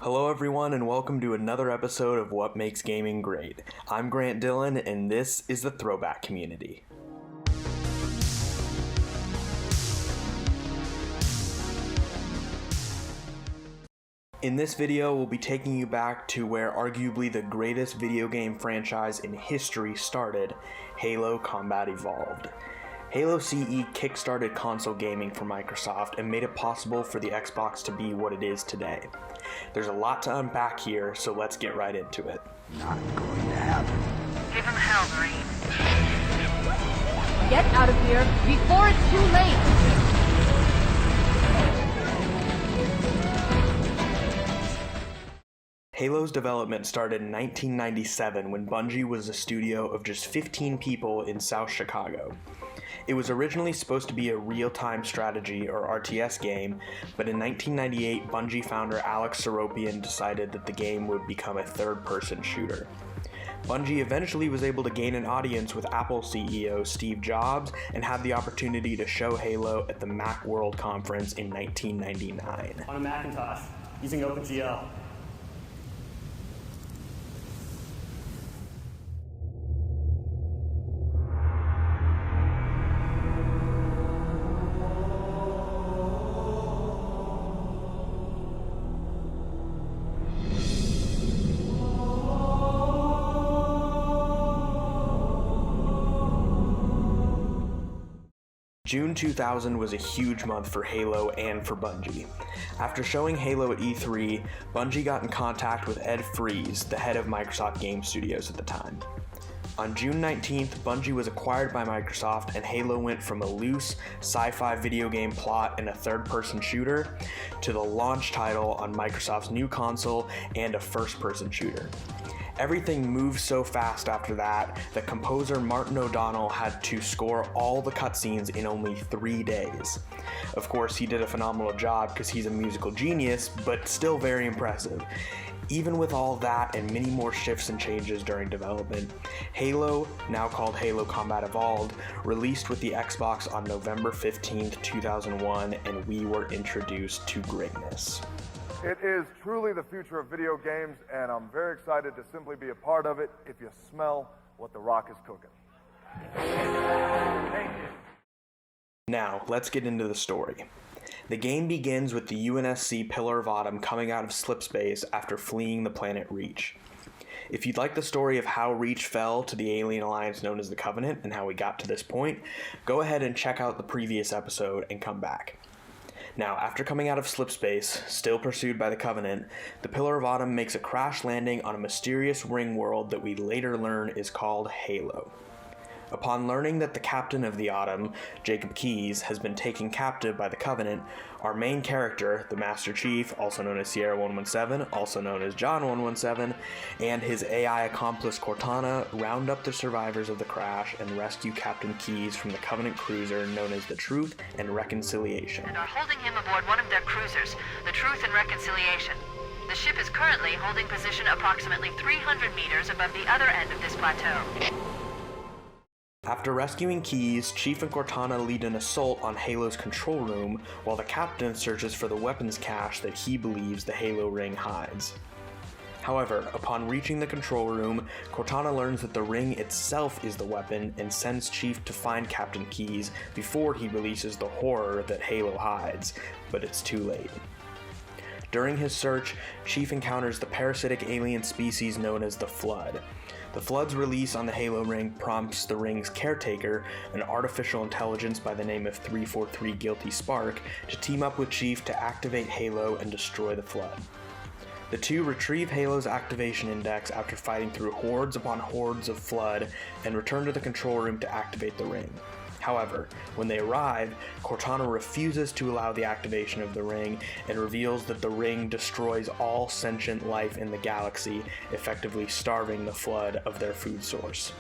Hello everyone and welcome to another episode of What Makes Gaming Great. I'm Grant Dillon and this is the Throwback community. In this video, we'll be taking you back to where arguably the greatest video game franchise in history started, Halo Combat Evolved. Halo CE kickstarted console gaming for Microsoft and made it possible for the Xbox to be what it is today. There's a lot to unpack here, so let's get right into it. Not going to happen. Give him hell, Marine. Get out of here before it's too late! Halo's development started in 1997 when Bungie was a studio of just 15 people in South Chicago. It was originally supposed to be a real-time strategy or RTS game, but in 1998 Bungie founder Alex Seropian decided that the game would become a third-person shooter. Bungie eventually was able to gain an audience with Apple CEO Steve Jobs and had the opportunity to show Halo at the Macworld conference in 1999. On a Macintosh, using OpenGL. June 2000 was a huge month for Halo and for Bungie. After showing Halo at E3, Bungie got in contact with Ed Fries, the head of Microsoft Game Studios at the time. On June 19th, Bungie was acquired by Microsoft and Halo went from a loose sci-fi video game plot and a third-person shooter to the launch title on Microsoft's new console and a first-person shooter. Everything moved so fast after that, that composer Martin O'Donnell had to score all the cutscenes in only 3 days. Of course, he did a phenomenal job because he's a musical genius, but still very impressive. Even with all that and many more shifts and changes during development, Halo, now called Halo Combat Evolved, released with the Xbox on November 15th, 2001, and we were introduced to greatness. It is truly the future of video games, and I'm very excited to simply be a part of it if you smell what The Rock is cooking. Thank you. Now, let's get into the story. The game begins with the UNSC Pillar of Autumn coming out of slipspace after fleeing the planet Reach. If you'd like the story of how Reach fell to the alien alliance known as the Covenant and how we got to this point, go ahead and check out the previous episode and come back. Now, after coming out of slipspace, still pursued by the Covenant, the Pillar of Autumn makes a crash landing on a mysterious ring world that we later learn is called Halo. Upon learning that the captain of the Autumn, Jacob Keyes, has been taken captive by the Covenant, our main character, the Master Chief, also known as Sierra 117, also known as John 117, and his AI accomplice Cortana round up the survivors of the crash and rescue Captain Keyes from the Covenant cruiser known as the Truth and Reconciliation. And are holding him aboard one of their cruisers, the Truth and Reconciliation. The ship is currently holding position approximately 300 meters above the other end of this plateau. After rescuing Keyes, Chief and Cortana lead an assault on Halo's control room, while the Captain searches for the weapons cache that he believes the Halo ring hides. However, upon reaching the control room, Cortana learns that the ring itself is the weapon and sends Chief to find Captain Keyes before he releases the horror that Halo hides, but it's too late. During his search, Chief encounters the parasitic alien species known as the Flood. The Flood's release on the Halo ring prompts the ring's caretaker, an artificial intelligence by the name of 343 Guilty Spark, to team up with Chief to activate Halo and destroy the Flood. The two retrieve Halo's activation index after fighting through hordes upon hordes of Flood and return to the control room to activate the ring. However, when they arrive, Cortana refuses to allow the activation of the ring and reveals that the ring destroys all sentient life in the galaxy, effectively starving the Flood of their food source.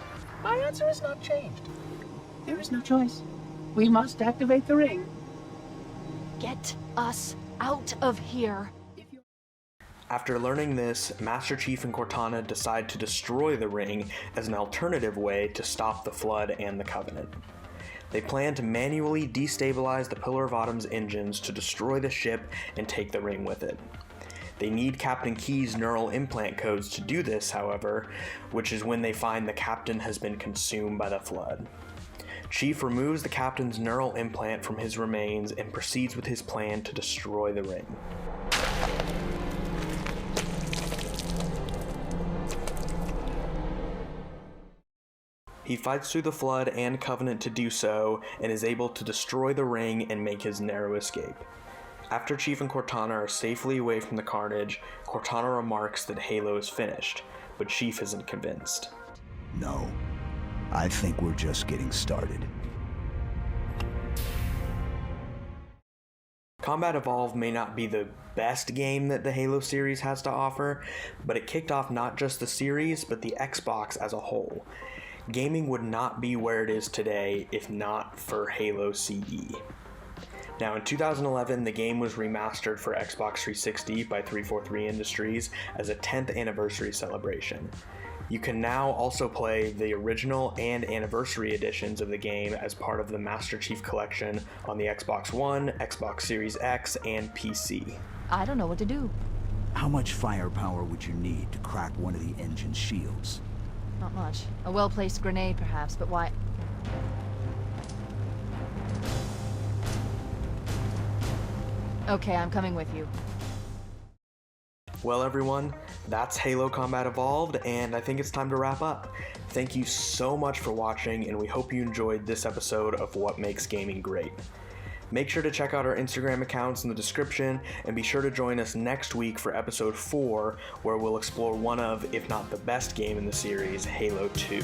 My answer has not changed. There is no choice. We must activate the ring. Get us out of here! After learning this, Master Chief and Cortana decide to destroy the ring as an alternative way to stop the Flood and the Covenant. They plan to manually destabilize the Pillar of Autumn's engines to destroy the ship and take the ring with it. They need Captain Key's neural implant codes to do this, however, which is when they find the captain has been consumed by the flood. Chief removes the captain's neural implant from his remains and proceeds with his plan to destroy the ring. He fights through the flood and Covenant to do so, and is able to destroy the ring and make his narrow escape. After Chief and Cortana are safely away from the carnage, Cortana remarks that Halo is finished, but Chief isn't convinced. No, I think we're just getting started. Combat Evolved may not be the best game that the Halo series has to offer, but it kicked off not just the series, but the Xbox as a whole. Gaming would not be where it is today if not for Halo CE. Now, in 2011, the game was remastered for Xbox 360 by 343 Industries as a 10th anniversary celebration. You can now also play the original and anniversary editions of the game as part of the Master Chief Collection on the Xbox One, Xbox Series X, and PC. I don't know what to do. How much firepower would you need to crack one of the engine's shields? Not much. A well-placed grenade, perhaps, but why? Okay, I'm coming with you. Well, everyone, that's Halo Combat Evolved, and I think it's time to wrap up. Thank you so much for watching, and we hope you enjoyed this episode of What Makes Gaming Great. Make sure to check out our Instagram accounts in the description, and be sure to join us next week for episode 4, where we'll explore one of, if not the best game in the series, Halo 2.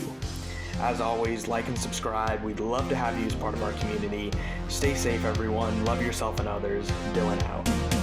As always, like and subscribe. We'd love to have you as part of our community. Stay safe, everyone. Love yourself and others. Dylan out.